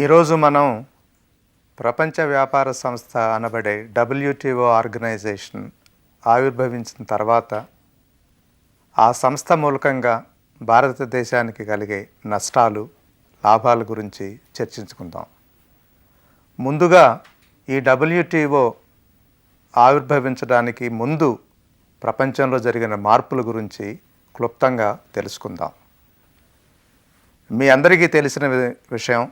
ఈరోజు మనం ప్రపంచ వ్యాపార సంస్థ అనబడే డబ్ల్యూటీఓ ఆర్గనైజేషన్ ఆవిర్భవించిన తర్వాత ఆ సంస్థ మూలకంగా భారతదేశానికి కలిగే నష్టాలు లాభాల గురించి చర్చించుకుందాం. ముందుగా ఈ డబ్ల్యూటీఓ ఆవిర్భవించడానికి ముందు ప్రపంచంలో జరిగిన మార్పుల గురించి క్లుప్తంగా తెలుసుకుందాం. మీ అందరికీ తెలిసిన విషయం,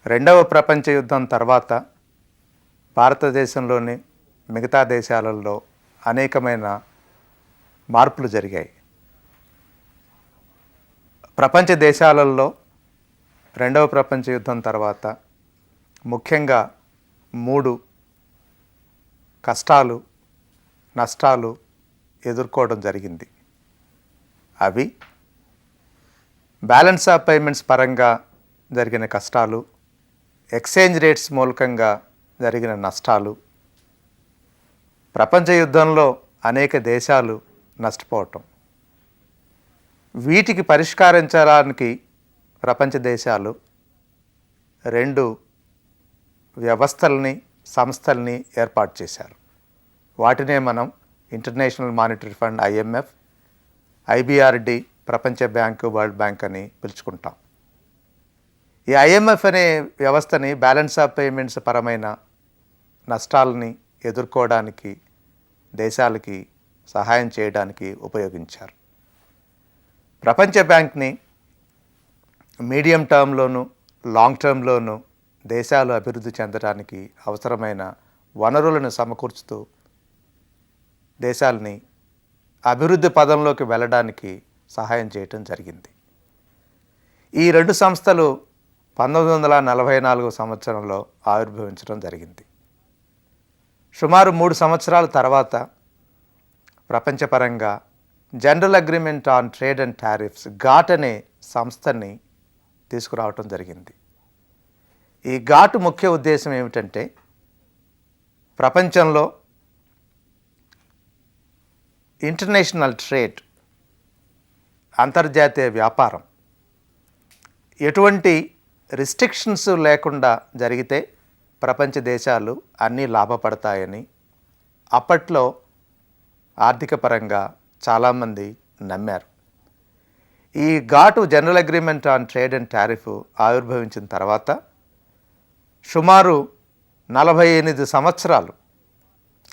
రెండవ ప్రపంచ యుద్ధం తర్వాత భారతదేశంలోని మిగతా దేశాలలో అనేకమైన మార్పులు జరిగాయి. ప్రపంచ దేశాలలో రెండవ ప్రపంచ యుద్ధం తర్వాత ముఖ్యంగా 3 కష్టాలు, నష్టాలు ఎదుర్కోవడం జరిగింది. అవి బ్యాలెన్స్ ఆఫ్ పేమెంట్స్ పరంగా జరిగిన కష్టాలు, ఎక్స్చేంజ్ రేట్స్ మూలకంగా జరిగిన నష్టాలు, ప్రపంచ యుద్ధంలో అనేక దేశాలు నష్టపోవటం. వీటికి పరిష్కరించడానికి ప్రపంచ దేశాలు 2 వ్యవస్థల్ని, సంస్థల్ని ఏర్పాటు చేశారు. వాటినే మనం international monetary fund IMF, IBRD, ప్రపంచ బ్యాంకు, వరల్డ్ బ్యాంక్ అని పిలుచుకుంటాం. ఈ IMF అనే వ్యవస్థని బ్యాలెన్స్ ఆఫ్ పేమెంట్స్ పరమైన నష్టాలని ఎదుర్కోవడానికి, దేశాలకి సహాయం చేయడానికి ఉపయోగించారు. ప్రపంచ బ్యాంక్ని మీడియం టర్మ్లోను, లాంగ్ టర్మ్లోను దేశాలు అభివృద్ధి చెందడానికి అవసరమైన వనరులను సమకూర్చుతూ దేశాలని అభివృద్ధి పదంలోకి వెళ్ళడానికి సహాయం చేయటం జరిగింది. ఈ 2 సంస్థలు 1944 సంవత్సరంలో ఆవిర్భవించడం జరిగింది. సుమారు 3 సంవత్సరాల తర్వాత ప్రపంచపరంగా general agreement on trade and tariffs, GATT అనే సంస్థని తీసుకురావటం జరిగింది. ఈ GATT ముఖ్య ఉద్దేశం ఏమిటంటే, ప్రపంచంలో ఇంటర్నేషనల్ ట్రేడ్, అంతర్జాతీయ వ్యాపారం ఎటువంటి రిస్ట్రిక్షన్స్ లేకుండా జరిగితే ప్రపంచ దేశాలు అన్నీ లాభపడతాయని అప్పట్లో ఆర్థిక పరంగా చాలామంది నమ్మారు. ఈ GATT general agreement on trade and tariff ఆవిర్భవించిన తర్వాత సుమారు 48 సంవత్సరాలు,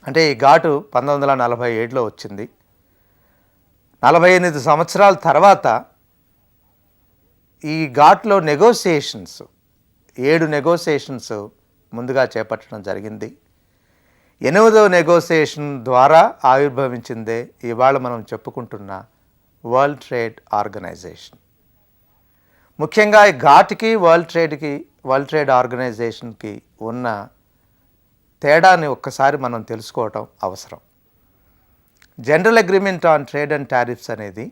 అంటే ఈ GATT 1947లో వచ్చింది. 48 సంవత్సరాల తర్వాత ఈ GATTలో నెగోసియేషన్స్ 7 నెగోసియేషన్స్ ముందుగా చేపట్టడం జరిగింది. 8వ నెగోసియేషన్ ద్వారా ఆవిర్భవించిందే ఇవాళ మనం చెప్పుకుంటున్న వరల్డ్ ట్రేడ్ ఆర్గనైజేషన్. ముఖ్యంగా ఈ GATTకి వరల్డ్ ట్రేడ్ ఆర్గనైజేషన్కి ఉన్న తేడాని ఒక్కసారి మనం తెలుసుకోవటం అవసరం. General agreement on trade and tariffs అనేది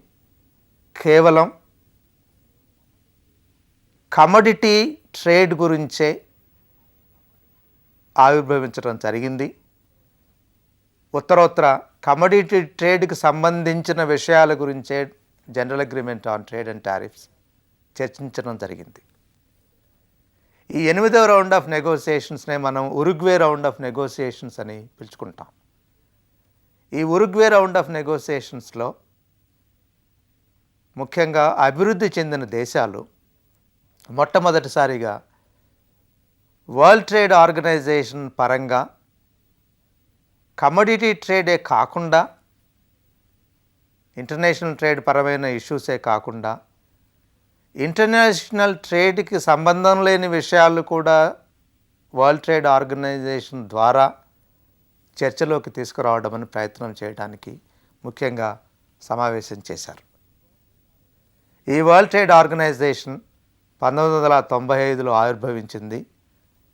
కేవలం కమోడిటీ ట్రేడ్ గురించే ఆవిర్భవించడం జరిగింది. ఉత్తరోత్తర కమోడిటీ ట్రేడ్కి సంబంధించిన విషయాల గురించే general agreement on trade and tariffs చర్చించడం జరిగింది. ఈ 8వ రౌండ్ ఆఫ్ నెగోసియేషన్స్నే మనం ఉరుగ్వే రౌండ్ ఆఫ్ నెగోసియేషన్స్ అని పిలుచుకుంటాం. ఈ ఉరుగ్వే రౌండ్ ఆఫ్ నెగోసియేషన్స్లో ముఖ్యంగా అభివృద్ధి చెందిన దేశాలు మొట్టమొదటిసారిగా వరల్డ్ ట్రేడ్ ఆర్గనైజేషన్ పరంగా కమోడిటీ ట్రేడే కాకుండా, ఇంటర్నేషనల్ ట్రేడ్ పరమైన ఇష్యూసే కాకుండా, ఇంటర్నేషనల్ ట్రేడ్కి సంబంధం లేని విషయాలు కూడా వరల్డ్ ట్రేడ్ ఆర్గనైజేషన్ ద్వారా చర్చలోకి తీసుకురావడమని ప్రయత్నం చేయడానికి ముఖ్యంగా సమావేశం చేశారు. ఈ వరల్డ్ ట్రేడ్ ఆర్గనైజేషన్ 1995లో ఆవిర్భవించింది.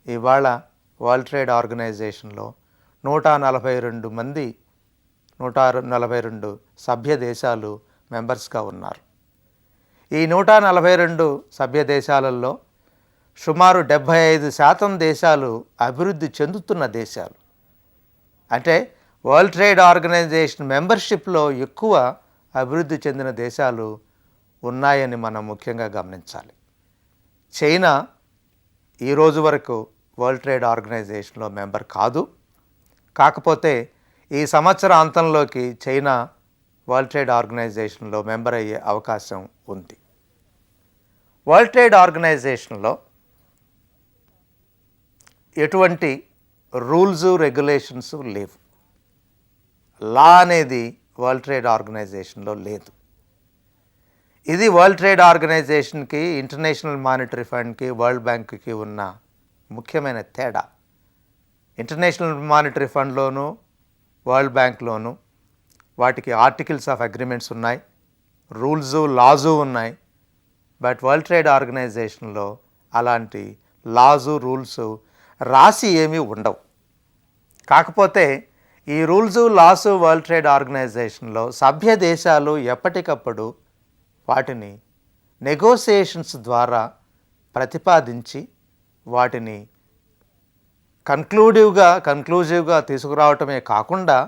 ఇవాళ వరల్డ్ ట్రేడ్ ఆర్గనైజేషన్లో 142 సభ్య దేశాలు మెంబర్స్గా ఉన్నారు. ఈ 142 సభ్య దేశాలలో సుమారు 75% దేశాలు అభివృద్ధి చెందుతున్న దేశాలు. అంటే వరల్డ్ ట్రేడ్ ఆర్గనైజేషన్ మెంబర్షిప్లో ఎక్కువ అభివృద్ధి చెందిన దేశాలు ఉన్నాయని మనం ముఖ్యంగా గమనించాలి. చైనా ఈ రోజు వరకు వరల్డ్ ట్రేడ్ ఆర్గనైజేషన్లో మెంబర్ కాదు. కాకపోతే ఈ సంవత్సర అంతంలోకి చైనా వరల్డ్ ట్రేడ్ ఆర్గనైజేషన్లో మెంబర్ అయ్యే అవకాశం ఉంది. వరల్డ్ ట్రేడ్ ఆర్గనైజేషన్లో ఎటువంటి రూల్స్ రెగ్యులేషన్స్ లేవు. లా అనేది వరల్డ్ ట్రేడ్ ఆర్గనైజేషన్లో లేదు. ఇది వరల్డ్ ట్రేడ్ ఆర్గనైజేషన్కి, ఇంటర్నేషనల్ మానిటరీ ఫండ్కి, వరల్డ్ బ్యాంక్కి ఉన్న ముఖ్యమైన తేడా. ఇంటర్నేషనల్ మానిటరీ ఫండ్లోను, వరల్డ్ బ్యాంక్లోను వాటికి ఆర్టికల్స్ ఆఫ్ అగ్రిమెంట్స్ ఉన్నాయి, రూల్సు లాజు ఉన్నాయి. బట్ వరల్డ్ ట్రేడ్ ఆర్గనైజేషన్లో అలాంటి లాజు రూల్స్ రాసి ఏమీ ఉండవు. కాకపోతే ఈ రూల్సు లాసు వరల్డ్ ట్రేడ్ ఆర్గనైజేషన్లో సభ్య దేశాలు ఎప్పటికప్పుడు వాటిని నెగోసియేషన్స్ ద్వారా ప్రతిపాదించి వాటిని కన్క్లూజివ్గా తీసుకురావటమే కాకుండా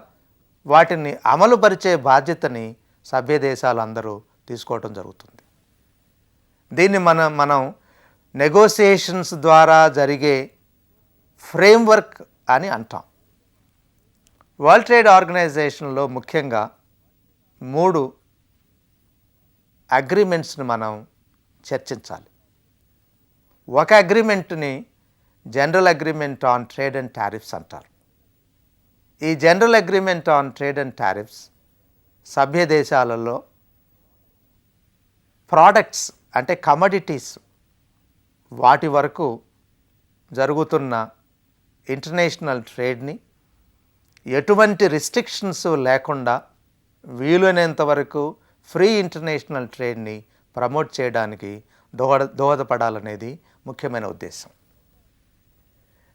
వాటిని అమలుపరిచే బాధ్యతని సభ్య దేశాలందరూ తీసుకోవటం జరుగుతుంది. దీన్ని మనం నెగోసియేషన్స్ ద్వారా జరిగే ఫ్రేమ్వర్క్ అని అంటాం. వరల్డ్ ట్రేడ్ ఆర్గనైజేషన్లో ముఖ్యంగా 3 అగ్రిమెంట్స్ని మనం చర్చించాలి. ఒక అగ్రిమెంట్ని general agreement on trade and tariffs అంటారు. ఈ general agreement on trade and tariffs సభ్య దేశాలలో ప్రోడక్ట్స్ అంటే కమోడిటీస్ వాటి వరకు జరుగుతున్న ఇంటర్నేషనల్ ట్రేడ్ని ఎటువంటి రిస్ట్రిక్షన్స్ లేకుండా వీలైనంత వరకు ఫ్రీ ఇంటర్నేషనల్ ట్రేడ్ని ప్రమోట్ చేయడానికి దోహదపడాలనేది ముఖ్యమైన ఉద్దేశం.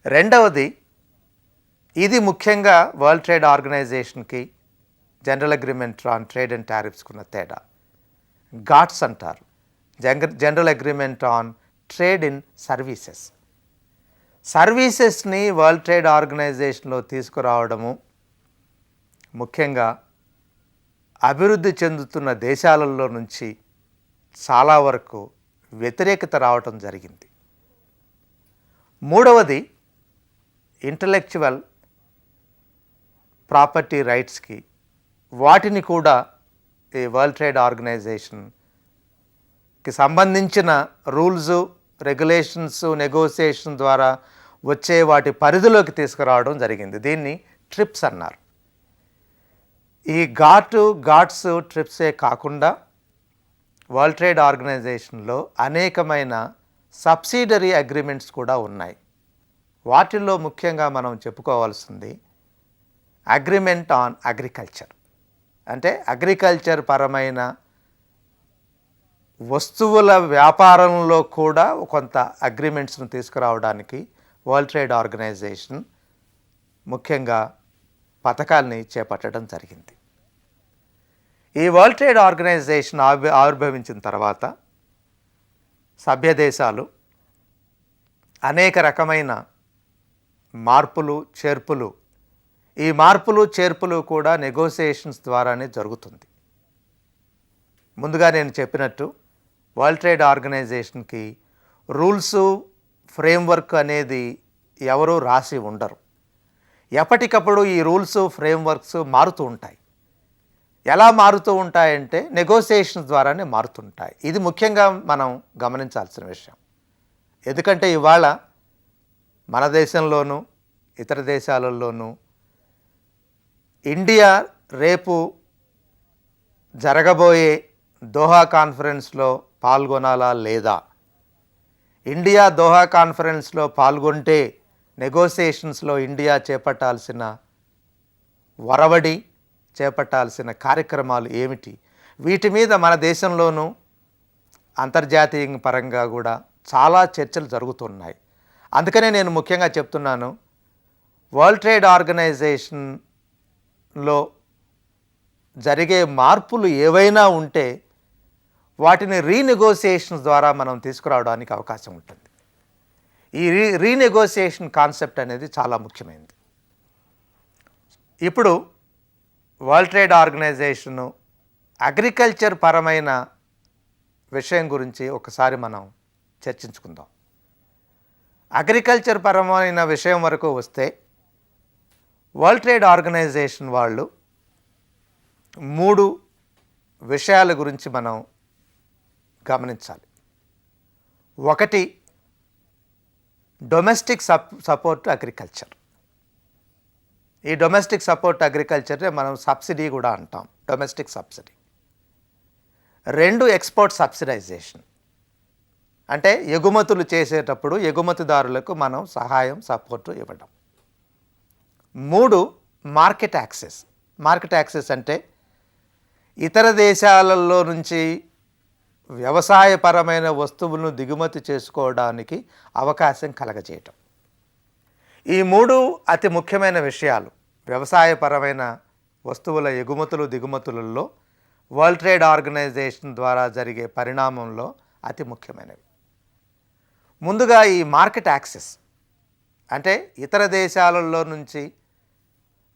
రెండవది, ఇది ముఖ్యంగా వరల్డ్ ట్రేడ్ ఆర్గనైజేషన్కి general agreement on trade and టారిఫ్స్కున్న తేడా. గాట్స్ అంటారు, general agreement on trade in services. సర్వీసెస్ని వరల్డ్ ట్రేడ్ ఆర్గనైజేషన్లో తీసుకురావడము ముఖ్యంగా అభివృద్ధి చెందుతున్న దేశాలలో నుంచి చాలా వరకు వ్యతిరేకత రావటం జరిగింది. మూడవది, ఇంటలెక్చువల్ ప్రాపర్టీ రైట్స్కి వాటిని కూడా ఈ వరల్డ్ ట్రేడ్ ఆర్గనైజేషన్కి సంబంధించిన రూల్సు రెగ్యులేషన్స్ నెగోసియేషన్ ద్వారా వచ్చే వాటి పరిధిలోకి తీసుకురావడం జరిగింది. దీన్ని ట్రిప్స్ అన్నారు. ఈ గాట్స్ ట్రిప్సే కాకుండా వరల్డ్ ట్రేడ్ ఆర్గనైజేషన్లో అనేకమైన సబ్సిడరీ అగ్రిమెంట్స్ కూడా ఉన్నాయి. వాటిల్లో ముఖ్యంగా మనం చెప్పుకోవాల్సింది అగ్రిమెంట్ ఆన్ అగ్రికల్చర్. అంటే అగ్రికల్చర్ పరమైన వస్తువుల వ్యాపారంలో కూడా కొంత అగ్రిమెంట్స్ను తీసుకురావడానికి వరల్డ్ ట్రేడ్ ఆర్గనైజేషన్ ముఖ్యంగా పథకాల్ని చేపట్టడం జరిగింది. ఈ వరల్డ్ ట్రేడ్ ఆర్గనైజేషన్ ఆవిర్భవించిన తర్వాత సభ్య దేశాలు అనేక రకమైన ఈ మార్పులు చేర్పులు కూడా నెగోసియేషన్స్ ద్వారానే జరుగుతుంది. ముందుగా నేను చెప్పినట్టు వరల్డ్ ట్రేడ్ ఆర్గనైజేషన్కి రూల్సు ఫ్రేమ్వర్క్ అనేది ఎవరూ రాసి ఉండరు. ఎప్పటికప్పుడు ఈ రూల్స్ ఫ్రేమ్వర్క్స్ మారుతూ ఉంటాయి. ఎలా మారుతూ ఉంటాయంటే నెగోసియేషన్స్ ద్వారానే మారుతుంటాయి. ఇది ముఖ్యంగా మనం గమనించాల్సిన విషయం. ఎందుకంటే ఇవాళ మన దేశంలోనూ ఇతర దేశాలలోనూ ఇండియా రేపు జరగబోయే దోహా కాన్ఫరెన్స్లో పాల్గొనాలా లేదా, ఇండియా దోహా కాన్ఫరెన్స్లో పాల్గొంటే నెగోసియేషన్స్లో ఇండియా చేపట్టాల్సిన వరవడి, చేపట్టాల్సిన కార్యక్రమాలు ఏమిటి, వీటి మీద మన దేశంలోనూ అంతర్జాతీయ పరంగా కూడా చాలా చర్చలు జరుగుతున్నాయి. అందుకనే నేను ముఖ్యంగా చెప్తున్నాను, వరల్డ్ ట్రేడ్ ఆర్గనైజేషన్లో జరిగే మార్పులు ఏవైనా ఉంటే వాటిని రీనెగోసియేషన్స్ ద్వారా మనం తీసుకురావడానికి అవకాశం ఉంటుంది. ఈ రీనెగోసియేషన్ కాన్సెప్ట్ అనేది చాలా ముఖ్యమైనది. ఇప్పుడు వరల్డ్ ట్రేడ్ ఆర్గనైజేషను అగ్రికల్చర్ పరమైన విషయం గురించి ఒకసారి మనం చర్చించుకుందాం. అగ్రికల్చర్ పరమైన విషయం వరకు వస్తే వరల్డ్ ట్రేడ్ ఆర్గనైజేషన్ వాళ్ళు 3 విషయాల గురించి మనం గమనించాలి. ఒకటి, డొమెస్టిక్ సపోర్ట్ అగ్రికల్చర్. ఈ డొమెస్టిక్ సపోర్ట్ అగ్రికల్చర్నే మనం సబ్సిడీ కూడా అంటాం, డొమెస్టిక్ సబ్సిడీ. 2, ఎక్స్పోర్ట్ సబ్సిడైజేషన్, అంటే ఎగుమతులు చేసేటప్పుడు ఎగుమతిదారులకు మనం సహాయం సపోర్టు ఇవ్వడం. 3, మార్కెట్ యాక్సెస్. మార్కెట్ యాక్సెస్ అంటే ఇతర దేశాలలో నుంచి వ్యవసాయపరమైన వస్తువులను దిగుమతి చేసుకోవడానికి అవకాశం కలగజేయటం. ఈ 3 అతి ముఖ్యమైన విషయాలు వ్యవసాయపరమైన వస్తువుల ఎగుమతులు దిగుమతులలో వరల్డ్ ట్రేడ్ ఆర్గనైజేషన్ ద్వారా జరిగే పరిణామంలో అతి ముఖ్యమైనవి. ముందుగా ఈ మార్కెట్ యాక్సెస్ అంటే ఇతర దేశాలలో నుంచి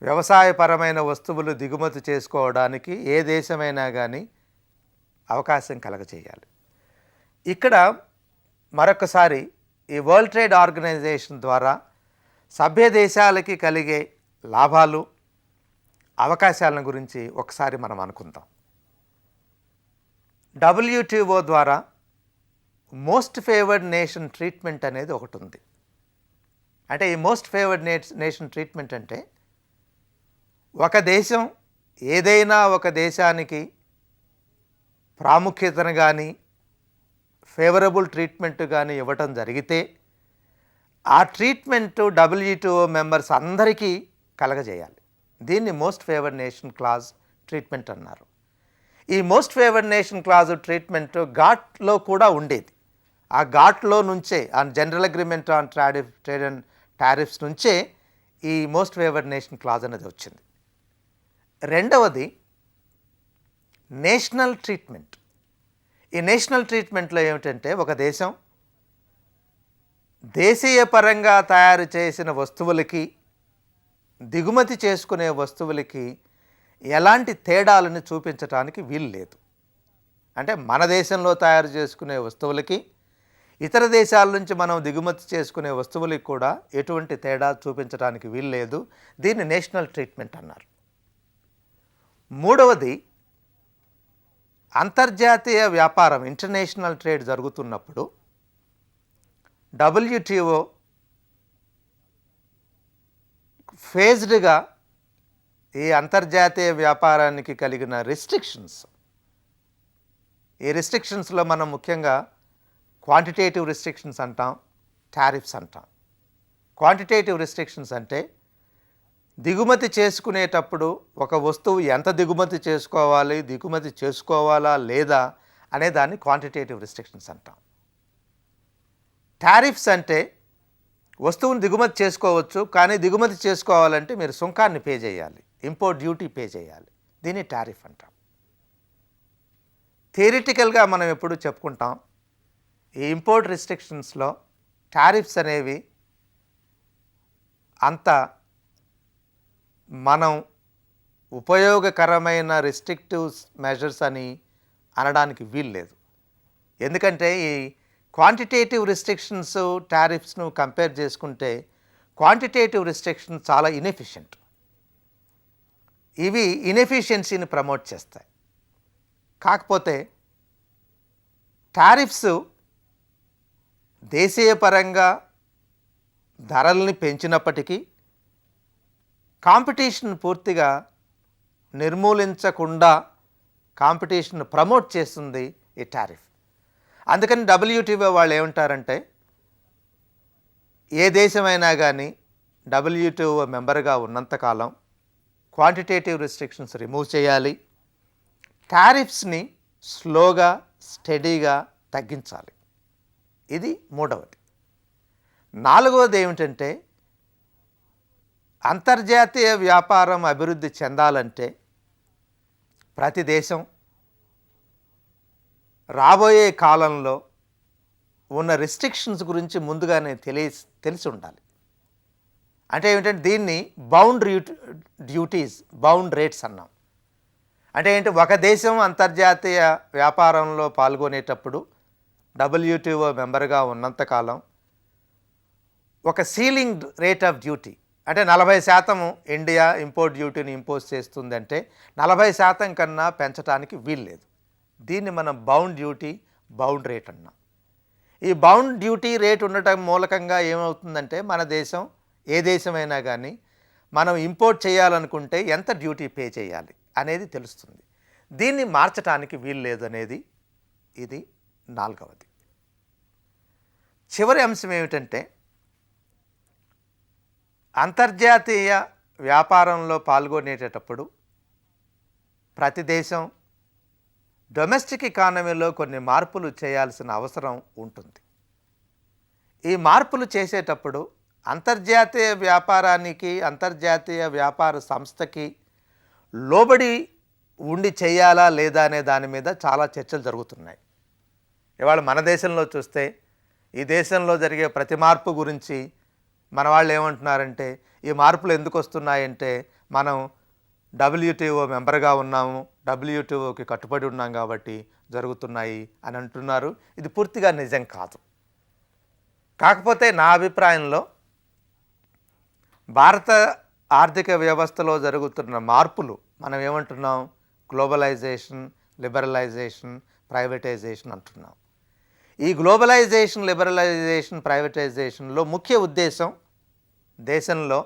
వ్యవసాయపరమైన వస్తువులు దిగుమతి చేసుకోవడానికి ఏ దేశమైనా కానీ అవకాశం కలగచేయాలి. ఇక్కడ మరొకసారి ఈ వరల్డ్ ట్రేడ్ ఆర్గనైజేషన్ ద్వారా సభ్య దేశాలకి కలిగే లాభాలు అవకాశాలను గురించి ఒకసారి మనం అనుకుందాం. WTO ద్వారా మోస్ట్ ఫేవర్డ్ నేషన్ ట్రీట్మెంట్ అనేది ఒకటి ఉంది. అంటే ఈ మోస్ట్ ఫేవర్డ్ నేషన్ ట్రీట్మెంట్ అంటే ఒక దేశం ఏదైనా ఒక దేశానికి ప్రాముఖ్యతను కానీ ఫేవరబుల్ ట్రీట్మెంట్ కానీ ఇవ్వటం జరిగితే ఆ ట్రీట్మెంట్ WTO మెంబర్స్ అందరికీ కలగజేయాలి. దీన్ని most favoured nation clause treatment అన్నారు. ఈ most favoured nation clause treatment ఘాట్లో కూడా ఉండేది. ఆ ఘాట్లో నుంచే general agreement on trade and tariffs నుంచే ఈ మోస్ట్ ఫేవర్డ్ నేషన్ క్లాజ్ అనేది వచ్చింది. రెండవది నేషనల్ ట్రీట్మెంట్. ఈ నేషనల్ ట్రీట్మెంట్లో ఏమిటంటే ఒక దేశం దేశీయ పరంగా తయారు చేసిన వస్తువులకి దిగుమతి చేసుకునే వస్తువులకి ఎలాంటి తేడాలను చూపించడానికి వీలు లేదు. అంటే మన దేశంలో తయారు చేసుకునే వస్తువులకి ఇతర దేశాల నుంచి మనం దిగుమతి చేసుకునే వస్తువులకి కూడా ఎటువంటి తేడా చూపించడానికి వీలు లేదు. దీన్ని నేషనల్ ట్రీట్మెంట్ అన్నారు. మూడవది అంతర్జాతీయ వ్యాపారం, ఇంటర్నేషనల్ ట్రేడ్ జరుగుతున్నప్పుడు WTO ఫేజ్డ్గా ఈ అంతర్జాతీయ వ్యాపారానికి కలిగిన రిస్ట్రిక్షన్స్, ఈ రిస్ట్రిక్షన్స్లో మనం ముఖ్యంగా క్వాంటిటేటివ్ రిస్ట్రిక్షన్స్ అంటాం, టారిఫ్స్ అంటాం. క్వాంటిటేటివ్ రిస్ట్రిక్షన్స్ అంటే దిగుమతి చేసుకునేటప్పుడు ఒక వస్తువు ఎంత దిగుమతి చేసుకోవాలి, దిగుమతి చేసుకోవాలా లేదా అనే దాన్ని క్వాంటిటేటివ్ రిస్ట్రిక్షన్స్ అంటాం. టారిఫ్స్ అంటే వస్తువుని దిగుమతి చేసుకోవచ్చు, కానీ దిగుమతి చేసుకోవాలంటే మీరు సుంకాన్ని పే చేయాలి, ఇంపోర్ట్ డ్యూటీ పే చేయాలి. దీన్ని టారిఫ్ అంటాం. థియరిటికల్గా మనం ఎప్పుడు చెప్పుకుంటాం ఈ ఇంపోర్ట్ రిస్ట్రిక్షన్స్లో టారిఫ్స్ అనేవి అంత మనం ఉపయోగకరమైన రిస్ట్రిక్టివ్ మెజర్స్ అని అనడానికి వీలు లేదు. ఎందుకంటే ఈ క్వాంటిటేటివ్ రిస్ట్రిక్షన్స్ టారిఫ్స్ను కంపేర్ చేసుకుంటే క్వాంటిటేటివ్ రిస్ట్రిక్షన్స్ చాలా ఇన్ఎఫిషియెంట్. ఇవి ఇన్ఎఫిషియన్సీని ప్రమోట్ చేస్తాయి. కాకపోతే టారిఫ్స్ దేశీయ పరంగా ధరల్ని పెంచినప్పటికీ కాంపిటీషన్ పూర్తిగా నిర్మూలించకుండా కాంపిటీషన్ ప్రమోట్ చేస్తుంది ఈ టారిఫ్. అందుకని WTO వాళ్ళు ఏమంటారంటే ఏ దేశమైనా కానీ WTO మెంబర్గా ఉన్నంతకాలం క్వాంటిటేటివ్ రిస్ట్రిక్షన్స్ రిమూవ్ చేయాలి, టారిఫ్స్ని స్లోగా స్టడీగా తగ్గించాలి. ఇది మూడవది. నాలుగవది ఏమిటంటే అంతర్జాతీయ వ్యాపారం అభివృద్ధి చెందాలంటే ప్రతి దేశం రాబోయే కాలంలో ఉన్న రిస్ట్రిక్షన్స్ గురించి ముందుగానే తెలిసి ఉండాలి. అంటే ఏమిటంటే దీన్ని బౌండ్ డ్యూటీస్, బౌండ్ రేట్స్ అన్నాం. అంటే ఏంటి, ఒక దేశం అంతర్జాతీయ వ్యాపారంలో పాల్గొనేటప్పుడు WTO మెంబర్గా ఉన్నంతకాలం ఒక సీలింగ్ రేట్ ఆఫ్ డ్యూటీ, అంటే 40% ఇండియా ఇంపోర్ట్ డ్యూటీని ఇంపోజ్ చేస్తుందంటే 40% కన్నా పెంచడానికి వీల్లేదు. దీన్ని మనం బౌండ్ డ్యూటీ, బౌండ్ రేట్ అన్నాం. ఈ బౌండ్ డ్యూటీ రేట్ ఉండటం మూలకంగా ఏమవుతుందంటే మన దేశం, ఏ దేశమైనా కానీ మనం ఇంపోర్ట్ చేయాలనుకుంటే ఎంత డ్యూటీ పే చేయాలి అనేది తెలుస్తుంది. దీన్ని మార్చడానికి వీల్లేదు అనేది ఇది 4వది. చివరి అంశం ఏమిటంటే అంతర్జాతీయ వ్యాపారంలో పాల్గొనేటప్పుడు ప్రతి దేశం డొమెస్టిక్ ఎకానమీలో కొన్ని మార్పులు చేయాల్సిన అవసరం ఉంటుంది. ఈ మార్పులు చేసేటప్పుడు అంతర్జాతీయ వ్యాపారానికి, అంతర్జాతీయ వ్యాపార సంస్థకి లోబడి ఉండి చేయాలా లేదా అనే దాని మీద చాలా చర్చలు జరుగుతున్నాయి. ఇవాళ మన దేశంలో చూస్తే ఈ దేశంలో జరిగే ప్రతి మార్పు గురించి మన వాళ్ళు ఏమంటున్నారంటే, ఈ మార్పులు ఎందుకు వస్తున్నాయంటే మనం WTO మెంబర్గా ఉన్నాము, WTOకి కట్టుబడి ఉన్నాం కాబట్టి జరుగుతున్నాయి అని అంటున్నారు. ఇది పూర్తిగా నిజం కాదు. కాకపోతే నా అభిప్రాయంలో భారత ఆర్థిక వ్యవస్థలో జరుగుతున్న మార్పులు మనం ఏమంటున్నాం, గ్లోబలైజేషన్, లిబరలైజేషన్, ప్రైవేటైజేషన్ అంటున్నాం. ఈ గ్లోబలైజేషన్, లిబరలైజేషన్, ప్రైవేటైజేషన్లో ముఖ్య ఉద్దేశం దేశంలో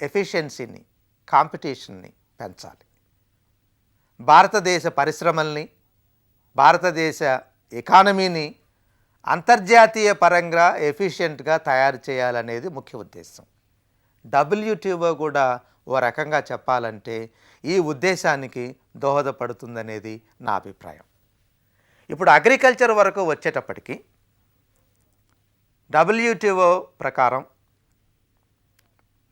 ఎఫిషియన్సీని, కాంపిటీషన్ని పెంచాలి. భారతదేశ పరిశ్రమల్ని, భారతదేశ ఎకానమీని అంతర్జాతీయ పరంగా ఎఫిషియెంట్గా తయారు చేయాలనేది ముఖ్య ఉద్దేశం. WTO కూడా ఓ రకంగా చెప్పాలంటే ఈ ఉద్దేశానికి దోహదపడుతుందనేది నా అభిప్రాయం. ఇప్పుడు అగ్రికల్చర్ వరకు వచ్చేటప్పటికి WTO ప్రకారం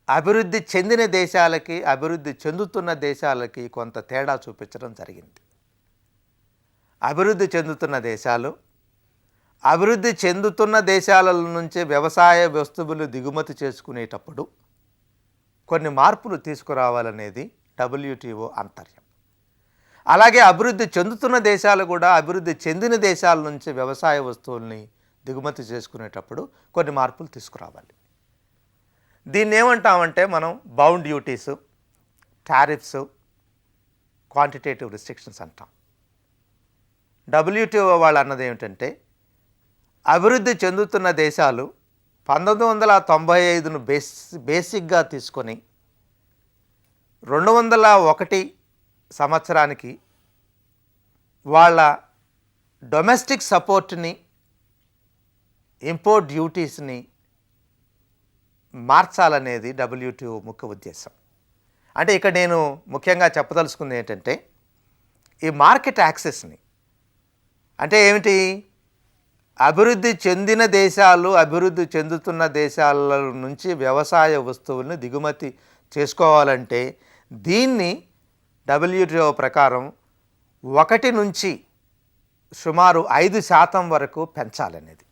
అభివృద్ధి చెందిన దేశాలకి, అభివృద్ధి చెందుతున్న దేశాలకి కొంత తేడా చూపించడం జరిగింది. అభివృద్ధి చెందుతున్న దేశాలు అభివృద్ధి చెందుతున్న దేశాల నుంచి వ్యవసాయ వస్తువులు దిగుమతి చేసుకునేటప్పుడు కొన్ని మార్పులు తీసుకురావాలనేది WTO అంతర్యం. అలాగే అభివృద్ధి చెందుతున్న దేశాలు కూడా అభివృద్ధి చెందిన దేశాల నుంచి వ్యవసాయ వస్తువుల్ని దిగుమతి చేసుకునేటప్పుడు కొన్ని మార్పులు తీసుకురావాలి. దీన్ని ఏమంటామంటే మనం bound duties, tariffs, quantitative restrictions అంటాం. WTO వాళ్ళు అన్నది ఏమిటంటే అభివృద్ధి చెందుతున్న దేశాలు 1995ను బేసిక్గా తీసుకొని 2001 సంవత్సరానికి వాళ్ళ డొమెస్టిక్ సపోర్ట్ని, ఇంపోర్ట్ డ్యూటీస్ని మార్చాలనేది WTO ముఖ్య ఉద్దేశం. అంటే ఇక్కడ నేను ముఖ్యంగా చెప్పదలుచుకుంది ఏంటంటే ఈ మార్కెట్ యాక్సెస్ని, అంటే ఏమిటి, అభివృద్ధి చెందిన దేశాలు అభివృద్ధి చెందుతున్న దేశాల నుంచి వ్యవసాయ వస్తువులను దిగుమతి చేసుకోవాలంటే దీన్ని WTO ప్రకారం 1 నుంచి సుమారు 5% వరకు పెంచాలనేది.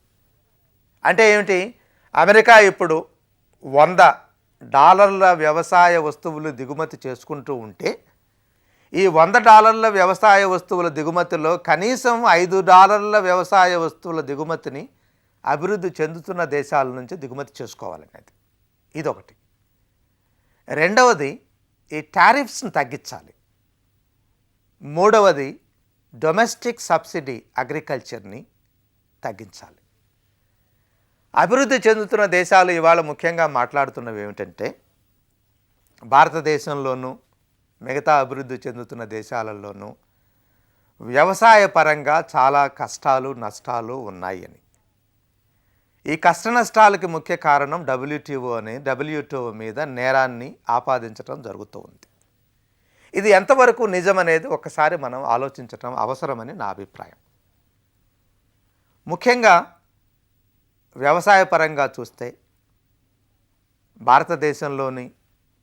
అంటే ఏమిటి, అమెరికా ఇప్పుడు $100 వ్యవసాయ వస్తువులు దిగుమతి చేసుకుంటూ ఉంటే ఈ $100 వ్యవసాయ వస్తువుల దిగుమతిలో కనీసం $5 వ్యవసాయ వస్తువుల దిగుమతిని అభివృద్ధి చెందుతున్న దేశాల నుంచి దిగుమతి చేసుకోవాలనేది ఇదొకటి. రెండవది ఈ టారిఫ్స్ని తగ్గించాలి. మూడవది డొమెస్టిక్ సబ్సిడీ అగ్రికల్చర్ని తగ్గించాలి. అభివృద్ధి చెందుతున్న దేశాలు ఇవాళ ముఖ్యంగా మాట్లాడుతున్నవి ఏమిటంటే భారతదేశంలోనూ మిగతా అభివృద్ధి చెందుతున్న దేశాలలోనూ వ్యవసాయ పరంగా చాలా కష్టాలు, నష్టాలు ఉన్నాయి అని. ఈ కష్ట నష్టాలకి ముఖ్య కారణం WTO మీద నేరాన్ని ఆపాదించడం జరుగుతూ ఉంది. ఇది ఎంతవరకు నిజమనేది ఒకసారి మనం ఆలోచించడం అవసరమని నా అభిప్రాయం. ముఖ్యంగా వ్యవసాయ పరంగా చూస్తే భారతదేశంలోని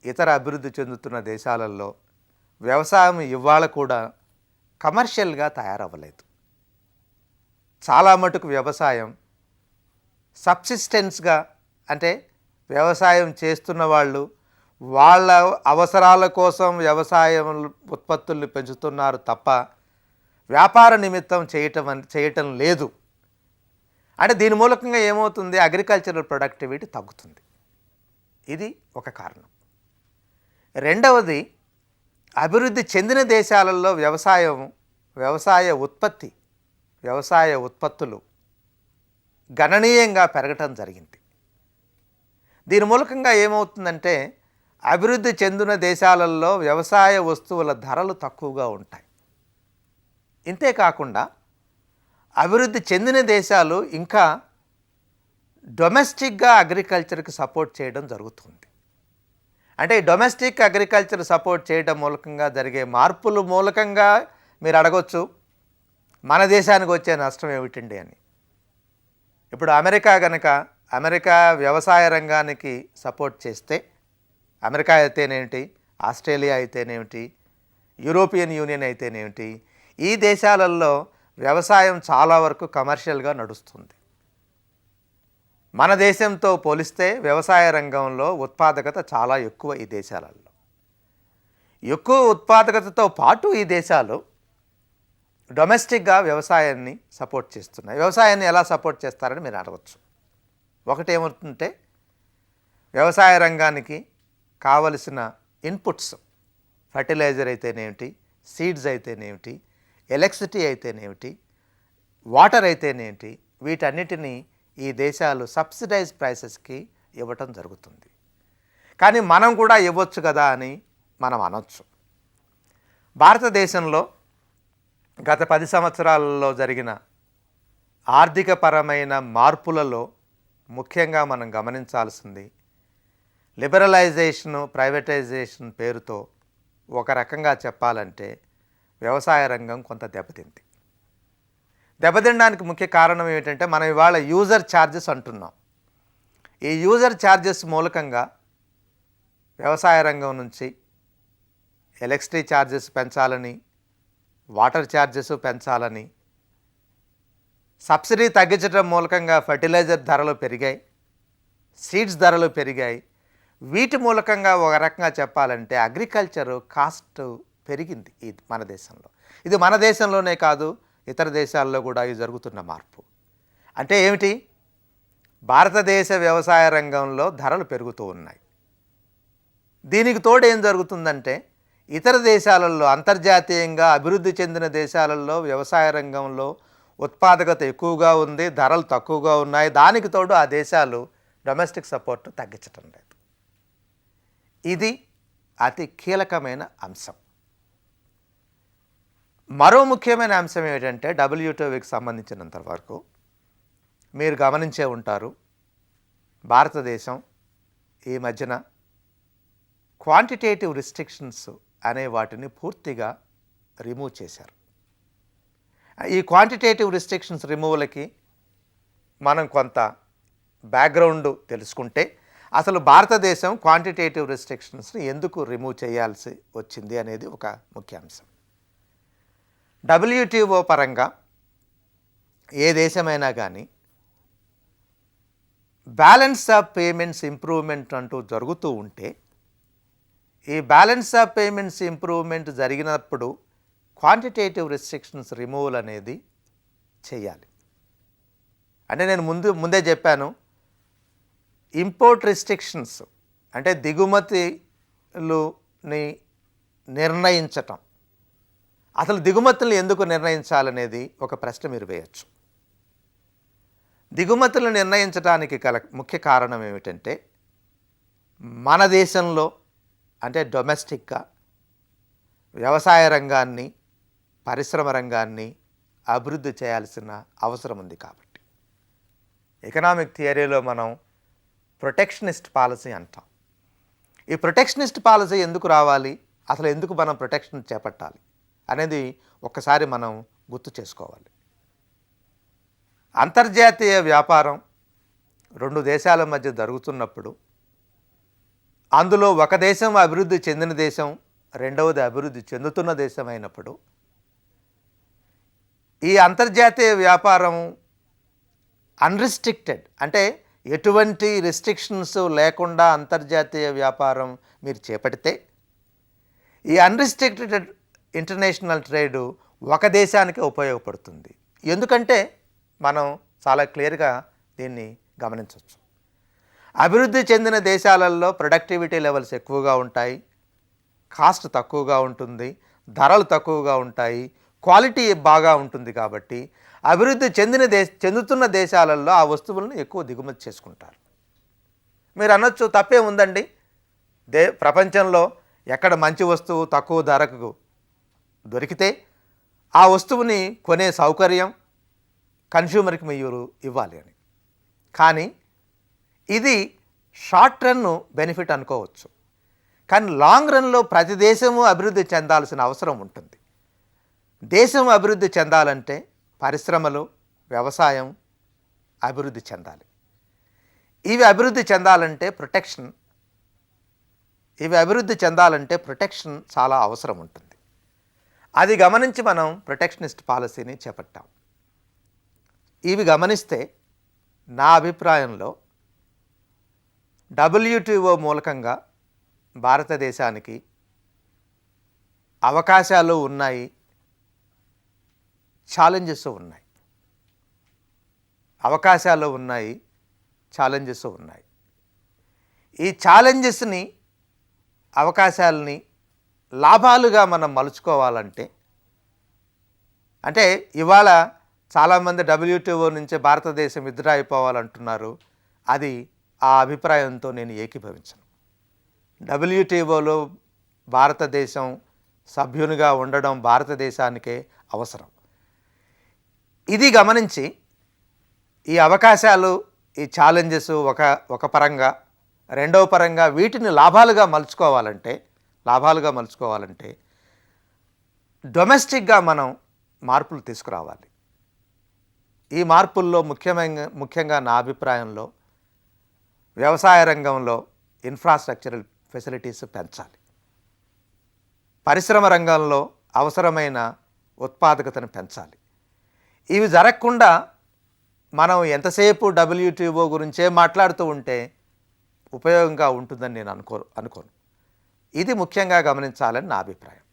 ఇతర అభివృద్ధి చెందుతున్న దేశాలలో వ్యవసాయం ఇవాళ కూడా కమర్షియల్గా తయారవ్వలేదు. చాలా మటుకు వ్యవసాయం సబ్సిస్టెన్స్గా, అంటే వ్యవసాయం చేస్తున్న వాళ్ళు వాళ్ళ అవసరాల కోసం వ్యవసాయ ఉత్పత్తుల్ని పెంచుతున్నారు తప్ప వ్యాపార నిమిత్తం చేయటం లేదు. అంటే దీని మూలకంగా ఏమవుతుంది, అగ్రికల్చరల్ ప్రొడక్టివిటీ తగ్గుతుంది. ఇది ఒక కారణం. రెండవది, అభివృద్ధి చెందిన దేశాలలో వ్యవసాయ ఉత్పత్తులు గణనీయంగా పెరగటం జరిగింది. దీని మూలకంగా ఏమవుతుందంటే అభివృద్ధి చెందిన దేశాలలో వ్యవసాయ వస్తువుల ధరలు తక్కువగా ఉంటాయి. ఇంతేకాకుండా అభివృద్ధి చెందిన దేశాలు ఇంకా డొమెస్టిక్గా అగ్రికల్చర్కి సపోర్ట్ చేయడం జరుగుతుంది. అంటే డొమెస్టిక్ అగ్రికల్చర్ సపోర్ట్ చేయడం మూలకంగా జరిగే మార్పుల మూలకంగా మీరు అడగొచ్చు, మన దేశానికి వచ్చే నష్టం ఏమిటండి అని. ఇప్పుడు అమెరికా వ్యవసాయ రంగానికి సపోర్ట్ చేస్తే, అమెరికా అయితేనేమిటి, ఆస్ట్రేలియా అయితేనేమిటి, యూరోపియన్ యూనియన్ అయితేనేమిటి, ఈ దేశాలలో వ్యవసాయం చాలా వరకు కమర్షియల్గా నడుస్తుంది. మన దేశంతో పోలిస్తే వ్యవసాయ రంగంలో ఉత్పాదకత చాలా ఎక్కువ. ఈ దేశాలలో ఎక్కువ ఉత్పాదకతతో పాటు ఈ దేశాలు డొమెస్టిక్గా వ్యవసాయాన్ని సపోర్ట్ చేస్తున్నాయి. వ్యవసాయాన్ని ఎలా సపోర్ట్ చేస్తారని మీరు అడగచ్చు. ఒకటి ఏమవుతుంటే, వ్యవసాయ రంగానికి కావలసిన ఇన్పుట్స్, ఫర్టిలైజర్ అయితేనేమిటి, సీడ్స్ అయితేనేమిటి, ఎలక్ట్రిసిటీ అయితేనేమిటి, వాటర్ అయితేనేమిటి, వీటన్నిటినీ ఈ దేశాలు సబ్సిడైజ్ ప్రైసెస్కి ఇవ్వటం జరుగుతుంది. కానీ మనం కూడా ఇవ్వచ్చు కదా అని మనం అనొచ్చు. భారతదేశంలో గత 10 సంవత్సరాలలో జరిగిన ఆర్థికపరమైన మార్పులలో ముఖ్యంగా మనం గమనించాల్సింది, లిబరలైజేషను, ప్రైవేటైజేషన్ పేరుతో ఒక రకంగా చెప్పాలంటే వ్యవసాయ రంగం కొంత దెబ్బతింది. దెబ్బతినడానికి ముఖ్య కారణం ఏమిటంటే, మనం ఇవాళ యూజర్ ఛార్జెస్ అంటున్నాం. ఈ యూజర్ ఛార్జెస్ మూలకంగా వ్యవసాయ రంగం నుంచి ఎలక్ట్రిసిటీ ఛార్జెస్ పెంచాలని, వాటర్ ఛార్జెస్ పెంచాలని, సబ్సిడీ తగ్గించడం మూలకంగా ఫర్టిలైజర్ ధరలు పెరిగాయి, సీడ్స్ ధరలు పెరిగాయి. వీటి మూలకంగా ఒక రకంగా చెప్పాలంటే అగ్రికల్చర్ కాస్ట్ పెరిగింది మన దేశంలో. ఇది మన దేశంలోనే కాదు, ఇతర దేశాల్లో కూడా ఇది జరుగుతున్న మార్పు. అంటే ఏమిటి, భారతదేశ వ్యవసాయ రంగంలో ధరలు పెరుగుతూ ఉన్నాయి. దీనికి తోడు ఏం జరుగుతుందంటే, ఇతర దేశాలలో, అంతర్జాతీయంగా అభివృద్ధి చెందిన దేశాలలో వ్యవసాయ రంగంలో ఉత్పాదకత ఎక్కువగా ఉంది, ధరలు తక్కువగా ఉన్నాయి. దానికి తోడు ఆ దేశాలు డొమెస్టిక్ సపోర్ట్ తగ్గించటం లేదు. ఇది అతి కీలకమైన అంశం. మరో ముఖ్యమైన అంశం ఏమిటంటే, WTOకి సంబంధించినంత వరకు మీరు గమనించే ఉంటారు, భారతదేశం ఈ మధ్యన క్వాంటిటేటివ్ రిస్ట్రిక్షన్స్ అనే వాటిని పూర్తిగా రిమూవ్ చేశారు. ఈ క్వాంటిటేటివ్ రిస్ట్రిక్షన్స్ రిమూవల్కి మనం కొంత బ్యాక్గ్రౌండ్ తెలుసుకుంటే, అసలు భారతదేశం క్వాంటిటేటివ్ రిస్ట్రిక్షన్స్ని ఎందుకు రిమూవ్ చేయాల్సి వచ్చింది అనేది ఒక ముఖ్య అంశం. WTO పరంగా ఏ దేశమైనా కానీ బ్యాలెన్స్ ఆఫ్ పేమెంట్స్ ఇంప్రూవ్మెంట్ అంటూ జరుగుతూ ఉంటే, ఈ బ్యాలెన్స్ ఆఫ్ పేమెంట్స్ ఇంప్రూవ్మెంట్ జరిగినప్పుడు క్వాంటిటేటివ్ రిస్ట్రిక్షన్స్ రిమూవల్ అనేది చేయాలి. అంటే నేను ముందే చెప్పాను, ఇంపోర్ట్ రిస్ట్రిక్షన్స్ అంటే దిగుమతులని నిర్ణయించటం. అసలు దిగుమతులను ఎందుకు నిర్ణయించాలనేది ఒక ప్రశ్న మీరు వేయచ్చు. దిగుమతులను నిర్ణయించడానికి గల ముఖ్య కారణం ఏమిటంటే, మన దేశంలో అంటే డొమెస్టిక్గా వ్యవసాయ రంగాన్ని, పరిశ్రమ రంగాన్ని అభివృద్ధి చేయాల్సిన అవసరం ఉంది. కాబట్టి ఎకనామిక్ థియరీలో మనం ప్రొటెక్షనిస్ట్ పాలసీ అంటాం. ఈ ప్రొటెక్షనిస్ట్ పాలసీ ఎందుకు రావాలి, అసలు ఎందుకు మనం ప్రొటెక్షన్ చేపట్టాలి అనేది ఒక్కసారి మనం గుర్తు చేసుకోవాలి. అంతర్జాతీయ వ్యాపారం 2 దేశాల మధ్య జరుగుతున్నప్పుడు, అందులో ఒక దేశం అభివృద్ధి చెందిన దేశం, రెండవది అభివృద్ధి చెందుతున్న దేశం అయినప్పుడు, ఈ అంతర్జాతీయ వ్యాపారం అన్రిస్ట్రిక్టెడ్ అంటే ఎటువంటి రిస్ట్రిక్షన్స్ లేకుండా అంతర్జాతీయ వ్యాపారం మీరు చేపడితే, ఈ అన్రిస్ట్రిక్టెడ్ ఇంటర్నేషనల్ ట్రేడు ఒక దేశానికి ఉపయోగపడుతుంది. ఎందుకంటే మనం చాలా క్లియర్గా దీన్ని గమనించవచ్చు. అభివృద్ధి చెందిన దేశాలలో ప్రొడక్టివిటీ లెవెల్స్ ఎక్కువగా ఉంటాయి, కాస్ట్ తక్కువగా ఉంటుంది, ధరలు తక్కువగా ఉంటాయి, క్వాలిటీ బాగా ఉంటుంది. కాబట్టి అభివృద్ధి చెందుతున్న దేశాలలో ఆ వస్తువులను ఎక్కువ దిగుమతి చేసుకుంటారు. మీరు అనొచ్చు, తప్పే ఉందండి, ప్రపంచంలో ఎక్కడ మంచి వస్తువు తక్కువ ధరకు దొరికితే ఆ వస్తువుని కొనే సౌకర్యం కన్స్యూమర్కి మీరు ఇవ్వాలి అని. కానీ ఇది షార్ట్ రన్ బెనిఫిట్ అనుకోవచ్చు, కానీ లాంగ్ రన్లో ప్రతి దేశము అభివృద్ధి చెందాల్సిన అవసరం ఉంటుంది. దేశం అభివృద్ధి చెందాలంటే పరిశ్రమలు, వ్యవసాయం అభివృద్ధి చెందాలి. ఇవి అభివృద్ధి చెందాలంటే ప్రొటెక్షన్ చాలా అవసరం ఉంటుంది. అది గమనించి మనం ప్రొటెక్షనిస్ట్ పాలసీని చేపట్టాం. ఇవి గమనిస్తే నా అభిప్రాయంలో WTO మూలకంగా భారతదేశానికి అవకాశాలు ఉన్నాయి, ఛాలెంజెస్ ఉన్నాయి. ఈ ఛాలెంజెస్ని, అవకాశాలని లాభాలుగా మనం మలుచుకోవాలంటే, అంటే ఇవాళ చాలామంది WTO నుంచి భారతదేశం విత్డ్రా అయిపోవాలంటున్నారు. అది ఆ అభిప్రాయంతో నేను ఏకీభవించను. WTOలో భారతదేశం సభ్యునిగా ఉండడం భారతదేశానికే అవసరం. ఇది గమనించి ఈ అవకాశాలు, ఈ ఛాలెంజెస్ ఒక పరంగా, రెండవ పరంగా వీటిని లాభాలుగా మలుచుకోవాలంటే డొమెస్టిక్గా మనం మార్పులు తీసుకురావాలి. ఈ మార్పుల్లో ముఖ్యంగా నా అభిప్రాయంలో వ్యవసాయ రంగంలో ఇన్ఫ్రాస్ట్రక్చరల్ ఫెసిలిటీస్ పెంచాలి. పరిశ్రమ రంగంలో అవసరమైన ఉత్పాదకతను పెంచాలి. ఇవి జరగకుండా మనం ఎంతసేపు WTO గురించే మాట్లాడుతూ ఉంటే ఉపయోగంగా ఉంటుందని నేను అనుకోను. ఇది ముఖ్యంగా గమనించాలని నా అభిప్రాయం.